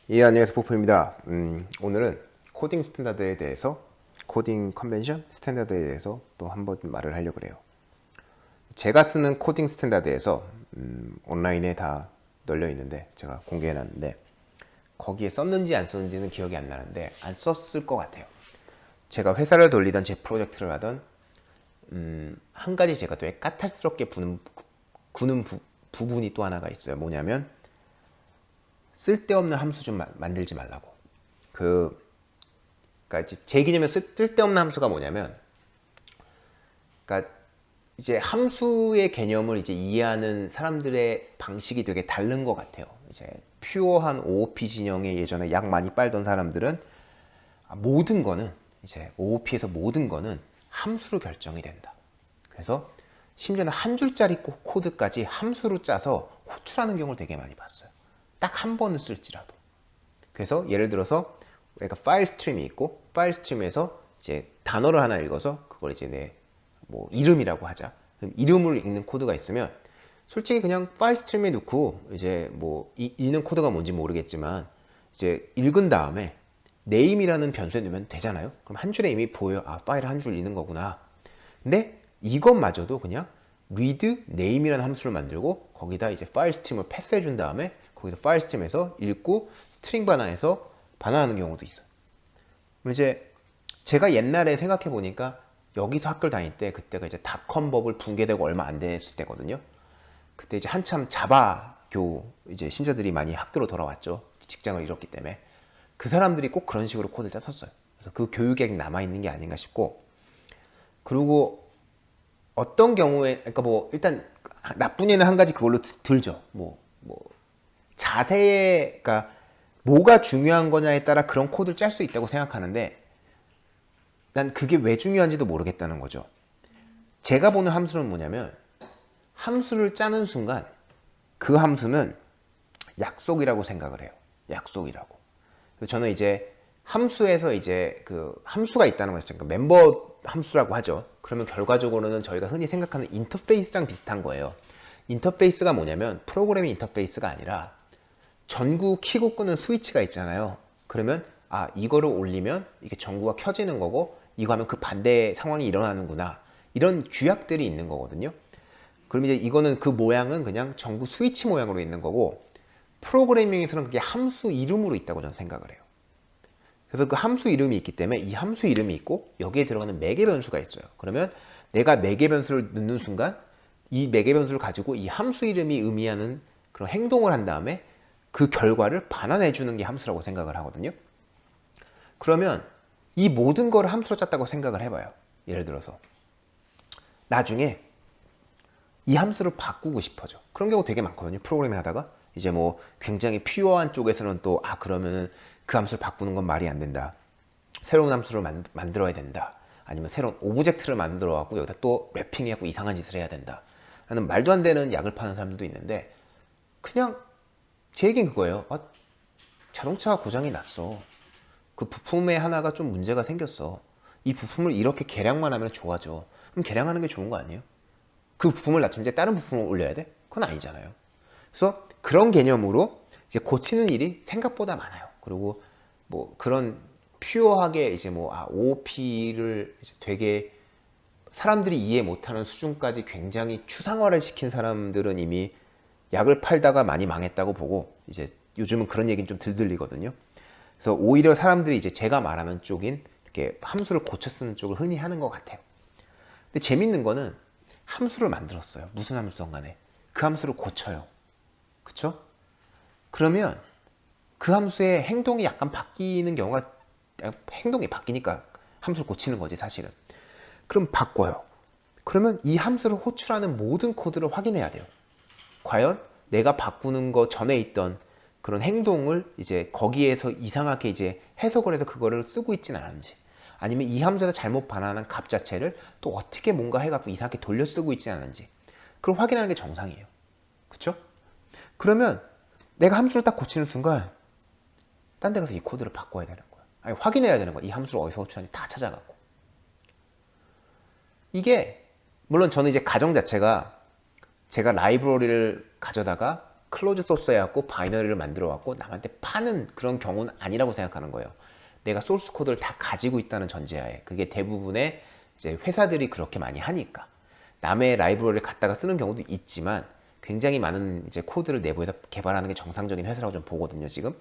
예, 안녕하세요. 포프입니다. 오늘은 코딩 스탠다드에 대해서, 코딩 컨벤션 스탠다드에 대해서 또 한번 말을 하려고 그래요. 제가 쓰는 코딩 스탠다드에서 온라인에 다 널려 있는데, 제가 공개해 놨는데, 거기에 썼는지 안 썼는지는 기억이 안 나는데 안 썼을 것 같아요. 제가 회사를 돌리던 제 프로젝트를 하던 한 가지 제가 또 까탈스럽게 구는 부분이 또 하나가 있어요. 뭐냐면 쓸데없는 함수 좀 만들지 말라고. 그러니까 제 기준에 쓸데없는 함수가 뭐냐면, 그러니까 이제 함수의 개념을 이제 이해하는 사람들의 방식이 되게 다른 것 같아요. 이제 퓨어한 OOP 진영에 예전에 약 많이 빨던 사람들은 모든 거는 이제 OOP에서 모든 거는 함수로 결정이 된다. 그래서 심지어는 한 줄짜리 코드까지 함수로 짜서 호출하는 경우를 되게 많이 봤어요. 딱 한 번은 쓸지라도. 그래서 예를 들어서 내가 파일 스트림이 있고, 파일 스트림에서 이제 단어를 하나 읽어서 그걸 이제 내 뭐 이름이라고 하자. 그럼 이름을 읽는 코드가 있으면 솔직히 그냥 파일 스트림에 넣고 이제 뭐 읽는 코드가 뭔지 모르겠지만 이제 읽은 다음에 name이라는 변수에 넣으면 되잖아요. 그럼 한 줄에 이미 보여. 아, 파일 한 줄 읽는 거구나. 근데 이것마저도 그냥 read name이라는 함수를 만들고 거기다 이제 파일 스트림을 패스해 준 다음에 거기서 파일 스트림에서 읽고 스트링 반환해서 반환하는 경우도 있어요. 이제 제가 옛날에 생각해 보니까 여기서 학교를 다닐 때 그때가 이제 닷컴 버블 붕괴되고 얼마 안 됐을 때거든요. 그때 이제 한참 자바교 이제 신자들이 많이 학교로 돌아왔죠. 직장을 잃었기 때문에. 그 사람들이 꼭 그런 식으로 코드를 짰었어요. 그래서 그 교육이 남아있는 게 아닌가 싶고, 그리고 어떤 경우에, 그러니까 뭐 일단 나쁜 예는 한 가지 그걸로 들죠. 뭐 자세에, 그러니까 뭐가 중요한 거냐에 따라 그런 코드를 짤 수 있다고 생각하는데, 난 그게 왜 중요한지도 모르겠다는 거죠. 제가 보는 함수는 뭐냐면, 함수를 짜는 순간 그 함수는 약속이라고 생각을 해요. 약속이라고. 그래서 저는 이제 함수에서 이제 그 함수가 있다는 거죠. 그러니까 멤버 함수라고 하죠. 그러면 결과적으로는 저희가 흔히 생각하는 인터페이스랑 비슷한 거예요. 인터페이스가 뭐냐면 프로그래밍 인터페이스가 아니라 전구 키고 끄는 스위치가 있잖아요. 그러면 이거를 올리면 이게 전구가 켜지는 거고, 이거 하면 그 반대 상황이 일어나는구나, 이런 규약들이 있는 거거든요. 그럼 이제 이거는 그 모양은 그냥 전구 스위치 모양으로 있는 거고, 프로그래밍에서는 그게 함수 이름으로 있다고 저는 생각을 해요. 그래서 그 함수 이름이 있기 때문에 이 함수 이름이 있고 여기에 들어가는 매개 변수가 있어요. 그러면 내가 매개 변수를 넣는 순간 이 매개 변수를 가지고 이 함수 이름이 의미하는 그런 행동을 한 다음에 그 결과를 반환해 주는 게 함수라고 생각을 하거든요. 그러면 이 모든 거를 함수로 짰다고 생각을 해봐요. 예를 들어서 나중에 이 함수를 바꾸고 싶어져. 그런 경우 되게 많거든요. 프로그래밍 하다가 이제 뭐 굉장히 퓨어한 쪽에서는 또 그러면은 그 함수를 바꾸는 건 말이 안 된다. 새로운 함수를 만들어야 된다. 아니면 새로운 오브젝트를 만들어 갖고 여기다 또 랩핑해갖고 이상한 짓을 해야 된다. 라는 말도 안 되는 약을 파는 사람들도 있는데, 그냥 제 얘기는 그거예요. 자동차가 고장이 났어. 그 부품에 하나가 좀 문제가 생겼어. 이 부품을 이렇게 개량만 하면 좋아져. 그럼 개량하는 게 좋은 거 아니에요? 그 부품을 낮추는데 다른 부품을 올려야 돼? 그건 아니잖아요. 그래서 그런 개념으로 이제 고치는 일이 생각보다 많아요. 그리고 뭐 그런 퓨어하게 이제 뭐 OOP를 이제 되게 사람들이 이해 못하는 수준까지 굉장히 추상화를 시킨 사람들은 이미 약을 팔다가 많이 망했다고 보고, 이제 요즘은 그런 얘기는 좀 들리거든요. 그래서 오히려 사람들이 이제 제가 말하는 쪽인 이렇게 함수를 고쳐 쓰는 쪽을 흔히 하는 것 같아요. 근데 재밌는 거는 함수를 만들었어요. 무슨 함수든 간에 그 함수를 고쳐요. 그쵸? 그러면 그 함수의 행동이 약간 바뀌는 경우가, 행동이 바뀌니까 함수를 고치는 거지 사실은. 그럼 바꿔요. 그러면 이 함수를 호출하는 모든 코드를 확인해야 돼요. 과연 내가 바꾸는 거 전에 있던 그런 행동을 이제 거기에서 이상하게 이제 해석을 해서 그거를 쓰고 있진 않은지, 아니면 이 함수에서 잘못 반환한 값 자체를 또 어떻게 뭔가 해갖고 이상하게 돌려 쓰고 있지 않은지, 그걸 확인하는 게 정상이에요. 그쵸? 그러면 내가 함수를 딱 고치는 순간 딴 데 가서 이 코드를 바꿔야 되는 거야. 아니, 확인해야 되는 거야. 이 함수를 어디서 호출하는지 다 찾아갖고. 이게 물론 저는 이제 가정 자체가 제가 라이브러리를 가져다가 클로즈 소스 해갖고 바이너리를 만들어 갖고 남한테 파는 그런 경우는 아니라고 생각하는 거예요. 내가 소스 코드를 다 가지고 있다는 전제하에. 그게 대부분의 이제 회사들이 그렇게 많이 하니까. 남의 라이브러리를 갖다가 쓰는 경우도 있지만 굉장히 많은 이제 코드를 내부에서 개발하는 게 정상적인 회사라고 좀 보거든요, 지금.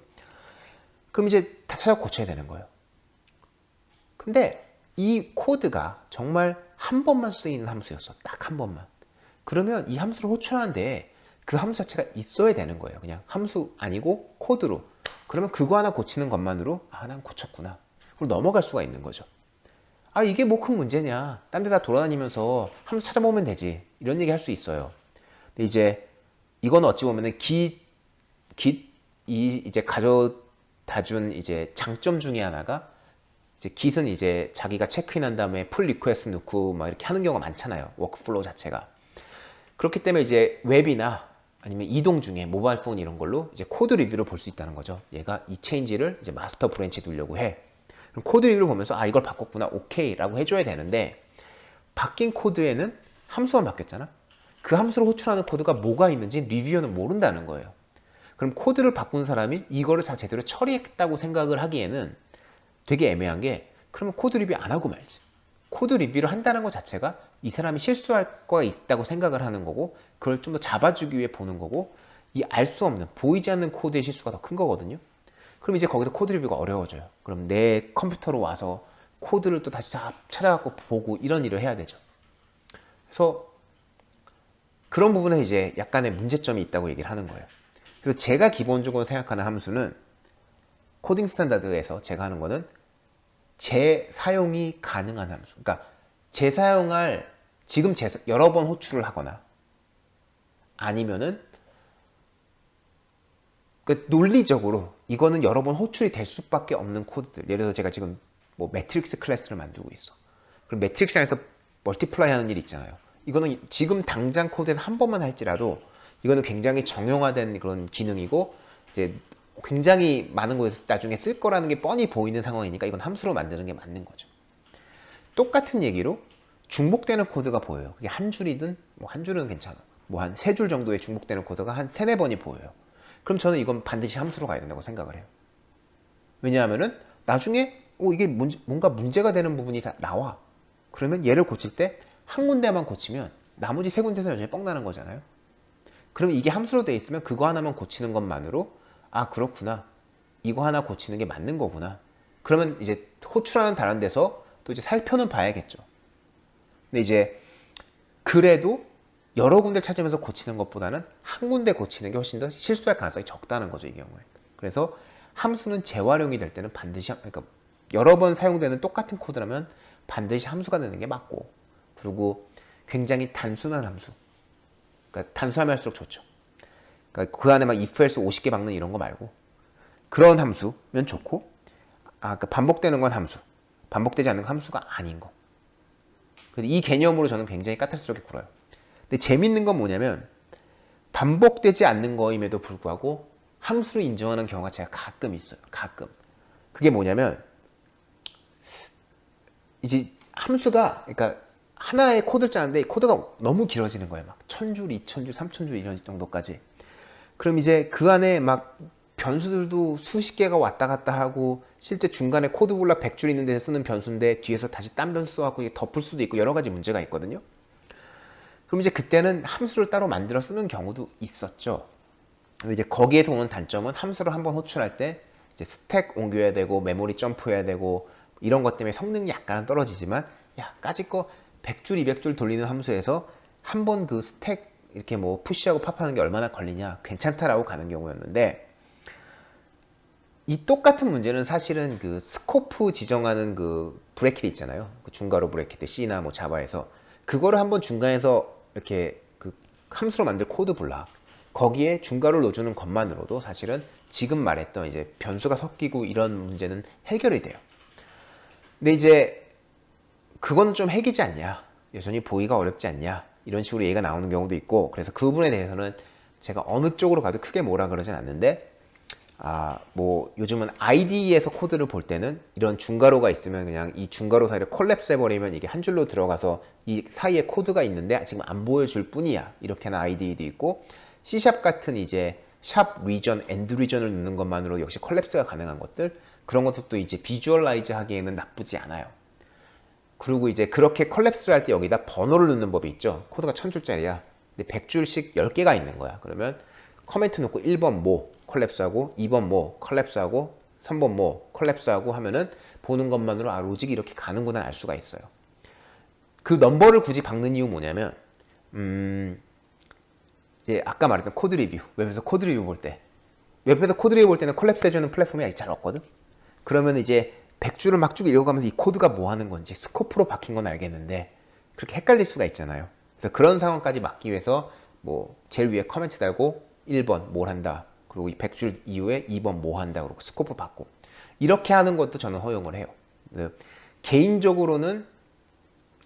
그럼 이제 다 찾아 고쳐야 되는 거예요. 근데 이 코드가 정말 한 번만 쓰이는 함수였어. 딱 한 번만. 그러면 이 함수를 호출하는데 그 함수 자체가 있어야 되는 거예요. 그냥 함수 아니고 코드로. 그러면 그거 하나 고치는 것만으로 아, 난 고쳤구나. 그리고 넘어갈 수가 있는 거죠. 아, 이게 뭐 큰 문제냐. 딴 데다 돌아다니면서 함수 찾아보면 되지. 이런 얘기 할 수 있어요. 근데 이제 이건 어찌 보면은 이 이제 가져다 준 이제 장점 중에 하나가 이제 Git은 이제 자기가 체크인한 다음에 풀 리퀘스트 넣고 막 이렇게 하는 경우가 많잖아요. 워크플로우 자체가. 그렇기 때문에 이제 웹이나 아니면 이동 중에 모바일 폰 이런 걸로 이제 코드 리뷰를 볼 수 있다는 거죠. 얘가 이 체인지를 이제 마스터 브랜치에 두려고 해. 그럼 코드 리뷰를 보면서 아, 이걸 바꿨구나. 오케이 라고 해줘야 되는데 바뀐 코드에는 함수만 바뀌었잖아. 그 함수를 호출하는 코드가 뭐가 있는지 리뷰어는 모른다는 거예요. 그럼 코드를 바꾼 사람이 이거를 다 제대로 처리했다고 생각을 하기에는 되게 애매한 게 그러면 코드 리뷰 안 하고 말지. 코드 리뷰를 한다는 것 자체가 이 사람이 실수할 거가 있다고 생각을 하는 거고 그걸 좀 더 잡아주기 위해 보는 거고 이 알 수 없는 보이지 않는 코드의 실수가 더 큰 거거든요. 그럼 이제 거기서 코드 리뷰가 어려워져요. 그럼 내 컴퓨터로 와서 코드를 또 다시 찾아갖고 보고 이런 일을 해야 되죠. 그래서 그런 부분에 이제 약간의 문제점이 있다고 얘기를 하는 거예요. 그래서 제가 기본적으로 생각하는 함수는 코딩 스탠다드에서 제가 하는 거는 재사용이 가능한 함수. 그러니까 재사용할 지금 여러 번 호출을 하거나 아니면은 그 논리적으로 이거는 여러 번 호출이 될 수밖에 없는 코드들. 예를 들어서 제가 지금 뭐 매트릭스 클래스를 만들고 있어. 그럼 매트릭스 안에서 멀티플라이 하는 일이 있잖아요. 이거는 지금 당장 코드에서 한 번만 할지라도 이거는 굉장히 정형화된 그런 기능이고 이제 굉장히 많은 곳에서 나중에 쓸 거라는 게 뻔히 보이는 상황이니까 이건 함수로 만드는 게 맞는 거죠. 똑같은 얘기로 중복되는 코드가 보여요. 그게 한 줄이든 뭐 한 줄은 괜찮아. 뭐 한 세 줄 정도의 중복되는 코드가 한 세네 번이 보여요. 그럼 저는 이건 반드시 함수로 가야 된다고 생각을 해요. 왜냐하면은 나중에 이게 뭔가 문제가 되는 부분이 다 나와. 그러면 얘를 고칠 때 한 군데만 고치면 나머지 세 군데서 여전히 뻥 나는 거잖아요. 그럼 이게 함수로 돼 있으면 그거 하나만 고치는 것만으로 아, 그렇구나. 이거 하나 고치는 게 맞는 거구나. 그러면 이제 호출하는 다른 데서 또 이제 살펴는 봐야겠죠. 근데 이제 그래도 여러 군데 찾으면서 고치는 것보다는 한 군데 고치는 게 훨씬 더 실수할 가능성이 적다는 거죠, 이 경우에. 그래서 함수는 재활용이 될 때는 반드시, 그러니까 여러 번 사용되는 똑같은 코드라면 반드시 함수가 되는 게 맞고, 그리고 굉장히 단순한 함수. 그러니까 단순하면 할수록 좋죠. 그러니까 그 안에 막 if else 50개 박는 이런 거 말고 그런 함수면 좋고, 그러니까 반복되는 건 함수, 반복되지 않는 건 함수가 아닌 거. 이 개념으로 저는 굉장히 까탈스럽게 굴어요. 근데 재밌는 건 뭐냐면 반복되지 않는 거임에도 불구하고 함수를 인정하는 경우가 제가 가끔 있어요. 가끔. 그게 뭐냐면 이제 함수가, 그러니까 하나의 코드를 짜는데 코드가 너무 길어지는 거예요. 막 1000줄, 2000줄, 3000줄 이런 정도까지. 그럼 이제 그 안에 막 변수들도 수십 개가 왔다 갔다 하고 실제 중간에 코드 블락 100줄 있는 데서 쓰는 변수인데 뒤에서 다시 딴 변수 써갖고 덮을 수도 있고 여러 가지 문제가 있거든요. 그럼 이제 그때는 함수를 따로 만들어 쓰는 경우도 있었죠. 근데 이제 거기에서 오는 단점은 함수를 한번 호출할 때 이제 스택 옮겨야 되고 메모리 점프해야 되고 이런 것 때문에 성능이 약간은 떨어지지만 야, 까짓 거 100줄, 200줄 돌리는 함수에서 한 번 그 스택 이렇게 뭐 푸시하고 팝하는 게 얼마나 걸리냐, 괜찮다라고 가는 경우였는데, 이 똑같은 문제는 사실은 그 스코프 지정하는 그 브래킷 있잖아요. 그 중괄호 브래킷 C나 뭐 자바에서 그거를 한번 중간에서 이렇게 그 함수로 만들 코드 블락 거기에 중괄호를 넣어주는 것만으로도 사실은 지금 말했던 이제 변수가 섞이고 이런 문제는 해결이 돼요. 근데 이제 그거는 좀 핵이지 않냐, 여전히 보기가 어렵지 않냐, 이런 식으로 얘기가 나오는 경우도 있고, 그래서 그 부분에 대해서는 제가 어느 쪽으로 가도 크게 뭐라 그러진 않는데, 뭐 요즘은 IDE에서 코드를 볼 때는 이런 중괄호가 있으면 그냥 이 중괄호 사이를 콜랩스 해버리면 이게 한 줄로 들어가서 이 사이에 코드가 있는데 지금 안 보여줄 뿐이야, 이렇게 하는 IDE도 있고, C# 같은 이제 샵 리전, 엔드 리전을 넣는 것만으로 역시 컬랩스가 가능한 것들, 그런 것도 이제 비주얼라이즈 하기에는 나쁘지 않아요. 그리고 이제 그렇게 컬랩스를 할 때 여기다 번호를 넣는 법이 있죠. 코드가 1000줄짜리야. 근데 100줄씩 10개가 있는 거야. 그러면 커멘트 놓고 1번 뭐 컬랩스하고 2번 뭐 컬랩스하고 3번 뭐 컬랩스하고 하면은 보는 것만으로 아 로직이 이렇게 가는구나 알 수가 있어요. 그 넘버를 굳이 박는 이유 뭐냐면 이제 아까 말했던 코드 리뷰, 웹에서 코드 리뷰 볼 때, 웹에서 코드 리뷰 볼 때는 콜랩스 해주는 플랫폼이 아직 잘 없거든. 그러면 이제 100줄을 막 쭉 읽어가면서 이 코드가 뭐 하는 건지 스코프로 박힌 건 알겠는데 그렇게 헷갈릴 수가 있잖아요. 그래서 그런 상황까지 막기 위해서 뭐 제일 위에 커멘트 달고 1번 뭘 한다, 그리고 이 100줄 이후에 2번 뭐 한다, 그리고 스코프 받고 이렇게 하는 것도 저는 허용을 해요. 개인적으로는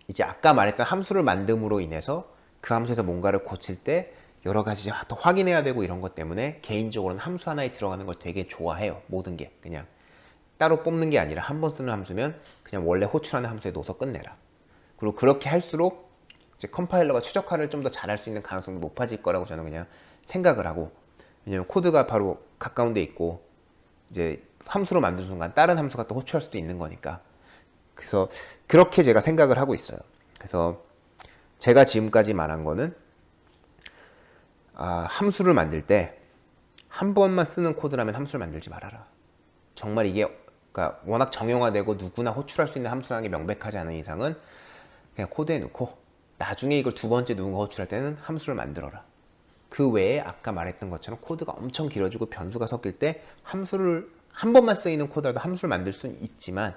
이제 아까 말했던 함수를 만듦으로 인해서 그 함수에서 뭔가를 고칠 때 여러 가지 더 확인해야 되고 이런 것 때문에 개인적으로는 함수 하나에 들어가는 걸 되게 좋아해요. 모든 게 그냥 따로 뽑는 게 아니라 한 번 쓰는 함수면 그냥 원래 호출하는 함수에 넣어서 끝내라. 그리고 그렇게 할수록 이제 컴파일러가 최적화를 좀 더 잘할 수 있는 가능성도 높아질 거라고 저는 그냥 생각을 하고, 왜냐면 코드가 바로 가까운 데 있고 이제 함수로 만든 순간 다른 함수가 또 호출할 수도 있는 거니까. 그래서 그렇게 제가 생각을 하고 있어요. 그래서 제가 지금까지 말한 거는 함수를 만들 때 한 번만 쓰는 코드라면 함수를 만들지 말아라. 정말 이게 그러니까 워낙 정형화되고 누구나 호출할 수 있는 함수라는 게 명백하지 않은 이상은 그냥 코드에 넣고 나중에 이걸 두 번째 누군가 호출할 때는 함수를 만들어라. 그 외에 아까 말했던 것처럼 코드가 엄청 길어지고 변수가 섞일 때 함수를 한 번만 쓰이는 코드라도 함수를 만들 수는 있지만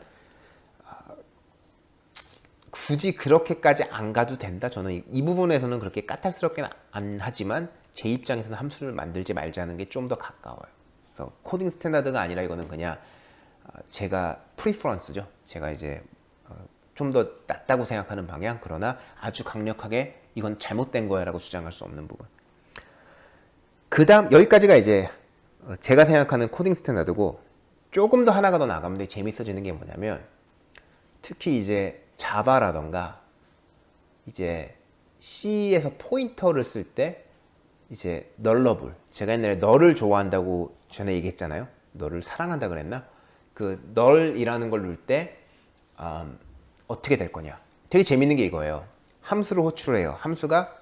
굳이 그렇게까지 안 가도 된다. 저는 이 부분에서는 그렇게 까탈스럽게는 안 하지만 제 입장에서는 함수를 만들지 말자는 게 좀 더 가까워요. 그래서 코딩 스탠다드가 아니라 이거는 그냥 제가 프리퍼런스죠. 제가 이제 좀 더 낫다고 생각하는 방향, 그러나 아주 강력하게 이건 잘못된 거야 라고 주장할 수 없는 부분. 그 다음 여기까지가 이제 제가 생각하는 코딩 스탠다드고, 조금 더 하나가 더 나가면 되게 재밌어지는 게 뭐냐면 특히 이제 자바라던가 이제 C에서 포인터를 쓸 때 이제 널러블, 제가 옛날에 너를 좋아한다고 전에 얘기했잖아요. 너를 사랑한다 그랬나? 그 널이라는 걸 넣을 때 어떻게 될 거냐, 되게 재밌는 게 이거예요. 함수를 호출을 해요. 함수가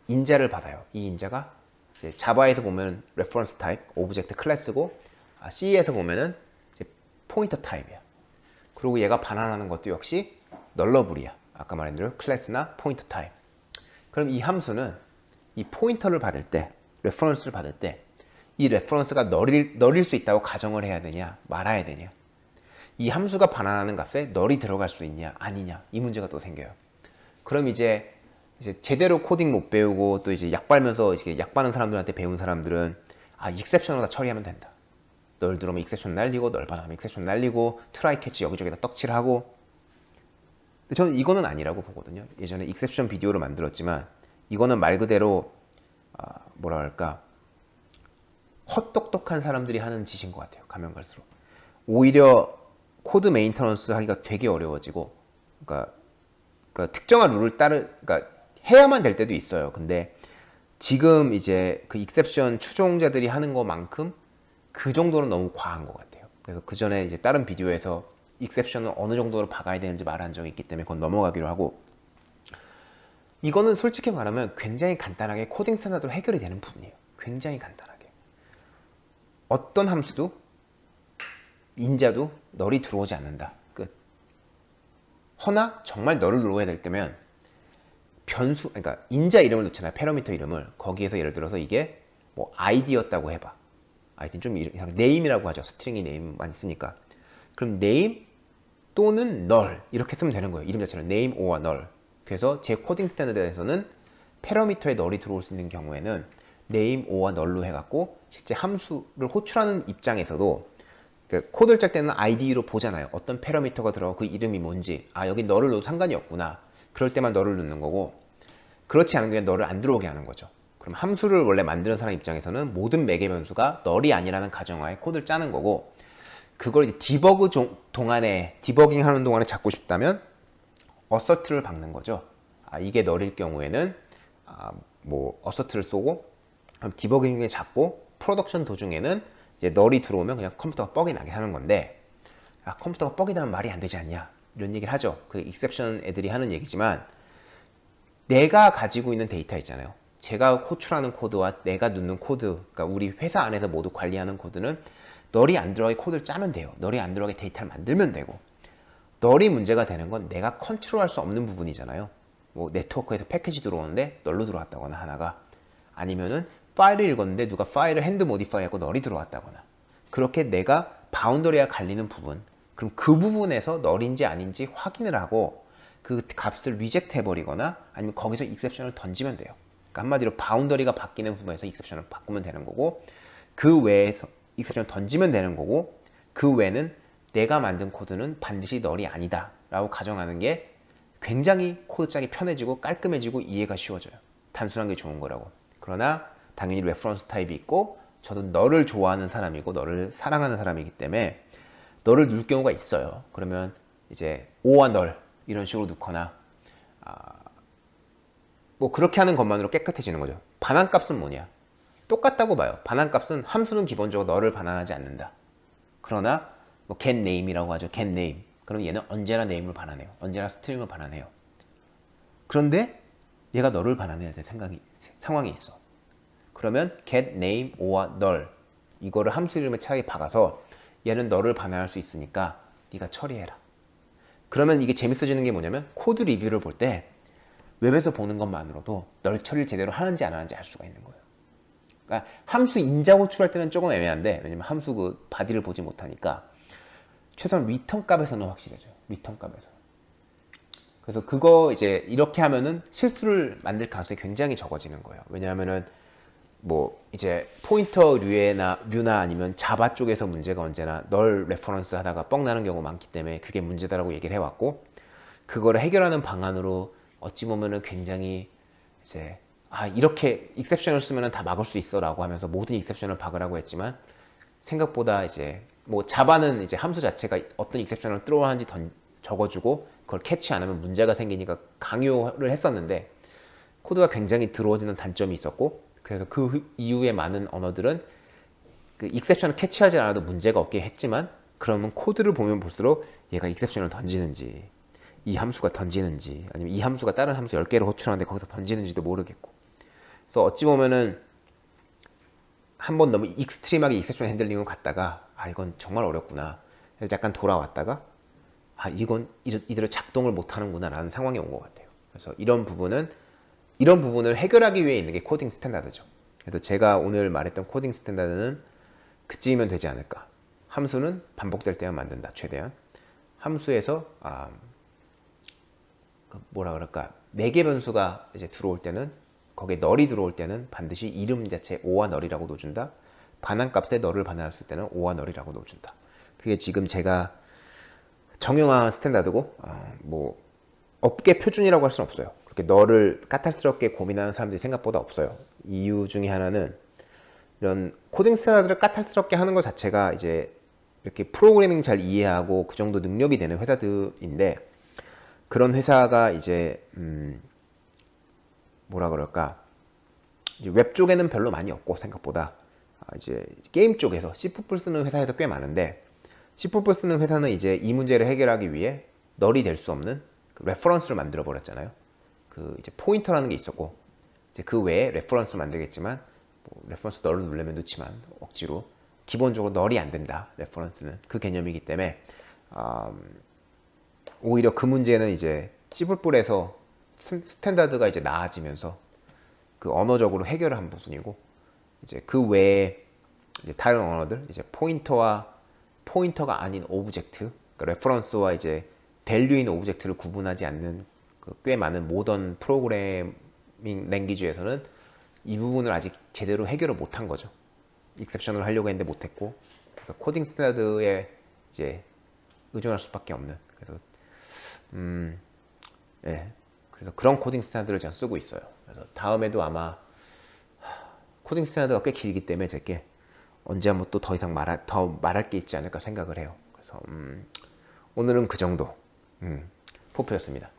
인자를 받아요. 이 인자가 이제 자바에서 보면 레퍼런스 타입, 오브젝트 클래스고 C에서 보면은 이제 포인터 타입이야. 그리고 얘가 반환하는 것도 역시 널러블이야. 아까 말한 대로 클래스나 포인터 타입. 그럼 이 함수는 이 포인터를 받을 때, 레퍼런스를 받을 때 이 레퍼런스가 널일 수 있다고 가정을 해야 되냐 말아야 되냐, 이 함수가 반환하는 값에 널이 들어갈 수 있냐 아니냐, 이 문제가 또 생겨요. 그럼 이제 제대로 코딩 못 배우고 또 이제 약 빨면서 이렇게 약 바는 사람들한테 배운 사람들은 익셉션으로 다 처리하면 된다. 널 들어오면 익셉션 날리고 널 반환하면 익셉션 날리고 트라이 캐치 여기저기다 떡칠하고. 근데 저는 이거는 아니라고 보거든요. 예전에 익셉션 비디오를 만들었지만 이거는 말 그대로 뭐라 할까, 헛똑똑한 사람들이 하는 짓인 것 같아요. 가면 갈수록 오히려 코드 메인터넌스 하기가 되게 어려워지고, 그러니까 특정한 룰을 그러니까 해야만 될 때도 있어요. 근데 지금 이제 그 익셉션 추종자들이 하는 것만큼 그 정도는 너무 과한 것 같아요. 그래서 그 전에 이제 다른 비디오에서 익셉션을 어느 정도로 박아야 되는지 말한 적이 있기 때문에 그건 넘어가기로 하고, 이거는 솔직히 말하면 굉장히 간단하게 코딩 스탠다드로 해결이 되는 부분이에요. 굉장히 간단하게. 어떤 함수도 인자도 널이 들어오지 않는다. 끝. 허나 정말 널을 넣어야 될 때면 변수, 그러니까 인자 이름을 넣잖아요. 패러미터 이름을. 거기에서 예를 들어서 이게 뭐 아이디였다고 해봐. 아이디는 좀 네임이라고 하죠. 스트링이 네임 많이 쓰니까. 그럼 네임 또는 널 이렇게 쓰면 되는 거예요. 이름 자체는 네임 or 널. 그래서 제 코딩 스탠다드에서는 패러미터에 널이 들어올 수 있는 경우에는 네임 or 널로 해갖고 실제 함수를 호출하는 입장에서도 코드를 짤 때는 id로 보잖아요. 어떤 패러미터가 들어가고 그 이름이 뭔지, 여기 널을 넣어도 상관이 없구나. 그럴 때만 널을 넣는 거고, 그렇지 않은 경우에 널을 안 들어오게 하는 거죠. 그럼 함수를 원래 만드는 사람 입장에서는 모든 매개 변수가 널이 아니라는 가정하에 코드를 짜는 거고, 그걸 이제 디버깅 하는 동안에 잡고 싶다면 어서트를 박는 거죠. 이게 널일 경우에는 뭐 어서트를 쏘고, 그럼 디버깅에 잡고 프로덕션 도중에는 이제 널이 들어오면 그냥 컴퓨터가 뻑이 나게 하는 건데, 아, 컴퓨터가 뻑이 나면 말이 안 되지 않냐 이런 얘기를 하죠. 그 익셉션 애들이 하는 얘기지만, 내가 가지고 있는 데이터 있잖아요. 제가 호출하는 코드와 내가 넣는 코드, 그러니까 우리 회사 안에서 모두 관리하는 코드는 널이 안 들어가게 코드를 짜면 돼요. 널이 안 들어가게 데이터를 만들면 되고, 널이 문제가 되는 건 내가 컨트롤할 수 없는 부분이잖아요. 뭐 네트워크에서 패키지 들어오는데 널로 들어왔다거나 하나가, 아니면은 파일을 읽었는데 누가 파일을 핸드 모디파이 하고 널이 들어왔다거나, 그렇게 내가 바운더리가 갈리는 부분, 그럼 그 부분에서 널인지 아닌지 확인을 하고 그 값을 리젝트 해버리거나 아니면 거기서 익셉션을 던지면 돼요. 그러니까 한마디로 바운더리가 바뀌는 부분에서 익셉션을 바꾸면 되는 거고, 그 외에서 익셉션을 던지면 되는 거고, 그 외에는 내가 만든 코드는 반드시 널이 아니다 라고 가정하는 게 굉장히 코드 짜기 편해지고 깔끔해지고 이해가 쉬워져요. 단순한 게 좋은 거라고. 그러나 당연히 레퍼런스 타입이 있고, 저도 너를 좋아하는 사람이고 너를 사랑하는 사람이기 때문에 너를 넣을 경우가 있어요. 그러면 이제 오와 널 이런 식으로 넣거나, 뭐 그렇게 하는 것만으로 깨끗해지는 거죠. 반환값은 뭐냐? 똑같다고 봐요. 반환값은 함수는 기본적으로 너를 반환하지 않는다. 그러나 뭐 get name이라고 하죠. get name. 그럼 얘는 언제나 name을 반환해요. 언제나 string을 반환해요. 그런데 얘가 너를 반환해야 될 상황이 있어. 그러면 get name or null 이거를 함수 이름에 차라리 박아서 얘는 너를 반환할 수 있으니까 네가 처리해라. 그러면 이게 재밌어지는 게 뭐냐면, 코드 리뷰를 볼 때 웹에서 보는 것만으로도 널 처리를 제대로 하는지 안 하는지 알 수가 있는 거예요. 그러니까 함수 인자 호출할 때는 조금 애매한데, 왜냐면 함수 그 바디를 보지 못하니까 최소한 리턴 값에서는 확실해져요. 리턴 값에서. 그래서 그거 이제 이렇게 하면은 실수를 만들 가능성이 굉장히 적어지는 거예요. 왜냐하면은 뭐 이제 포인터 류나 아니면 자바 쪽에서 문제가 언제나 널 레퍼런스 하다가 뻥 나는 경우가 많기 때문에 그게 문제다라고 얘기를 해왔고, 그거를 해결하는 방안으로 어찌 보면은 굉장히 이제 이렇게 익셉션을 쓰면은 다 막을 수 있어라고 하면서 모든 익셉션을 박으라고 했지만, 생각보다 이제 뭐 자바는 이제 함수 자체가 어떤 익셉션을 들어하는지 적어주고 그걸 캐치 안 하면 문제가 생기니까 강요를 했었는데, 코드가 굉장히 들어오지는 단점이 있었고, 그래서 그 이후에 많은 언어들은 그 익셉션을 캐치하지 않아도 문제가 없게 했지만, 그러면 코드를 보면 볼수록 얘가 익셉션을 던지는지, 이 함수가 던지는지, 아니면 이 함수가 다른 함수 10개를 호출하는데 거기서 던지는지도 모르겠고, 그래서 어찌 보면은 한번 너무 익스트림하게 익셉션 핸들링을 갔다가 이건 정말 어렵구나, 그래서 약간 돌아왔다가 이건 이대로 작동을 못하는구나 라는 상황이 온 것 같아요. 그래서 이런 부분을 해결하기 위해 있는 게 코딩 스탠다드죠. 그래서 제가 오늘 말했던 코딩 스탠다드는 그쯤이면 되지 않을까. 함수는 반복될 때만 만든다, 최대한. 함수에서 뭐라 그럴까, 4개 변수가 이제 들어올 때는, 거기에 널이 들어올 때는 반드시 이름 자체에 오와 널이라고 넣어준다. 반환값에 널을 반환할 수 때는 오와 널이라고 넣어준다. 그게 지금 제가 정형화한 스탠다드고, 뭐 업계 표준이라고 할 수는 없어요. 그렇게 널을 까탈스럽게 고민하는 사람들이 생각보다 없어요. 이유 중에 하나는, 이런 코딩 스탠다드를 까탈스럽게 하는 것 자체가 이제 이렇게 프로그래밍 잘 이해하고 그 정도 능력이 되는 회사들인데, 그런 회사가 이제 뭐라 그럴까, 이제 웹 쪽에는 별로 많이 없고, 생각보다 이제 게임 쪽에서 C++ 쓰는 회사에서 꽤 많은데, C++ 쓰는 회사는 이제 이 문제를 해결하기 위해 널이 될 수 없는 그 레퍼런스를 만들어 버렸잖아요. 그 이제 포인터라는 게 있었고, 이제 그 외에 레퍼런스를 만들겠지만, 뭐 레퍼런스 널을 누르면 넣지만 억지로 기본적으로 널이 안 된다. 레퍼런스는 그 개념이기 때문에 오히려 그 문제는 이제 C++에서 스탠다드가 이제 나아지면서 그 언어적으로 해결을 한 부분이고, 이제 그 외에 이제 다른 언어들, 이제 포인터가 아닌 오브젝트, 그러니까 레퍼런스와 이제 밸류인 오브젝트를 구분하지 않는 그꽤 많은 모던 프로그래밍 랭귀지에서는 이 부분을 아직 제대로 해결을 못한 거죠. 익셉션을 하려고 했는데 못했고, 그래서 코딩 스탠다드에 이제 의존할 수밖에 없는. 그래서 그래서 그런 코딩 스탠다드를 제가 쓰고 있어요. 그래서 다음에도 아마 코딩 스탠다드가 꽤 길기 때문에 제게 언제 한번 또 더 이상 말할 게 있지 않을까 생각을 해요. 그래서 오늘은 그 정도 포표였습니다.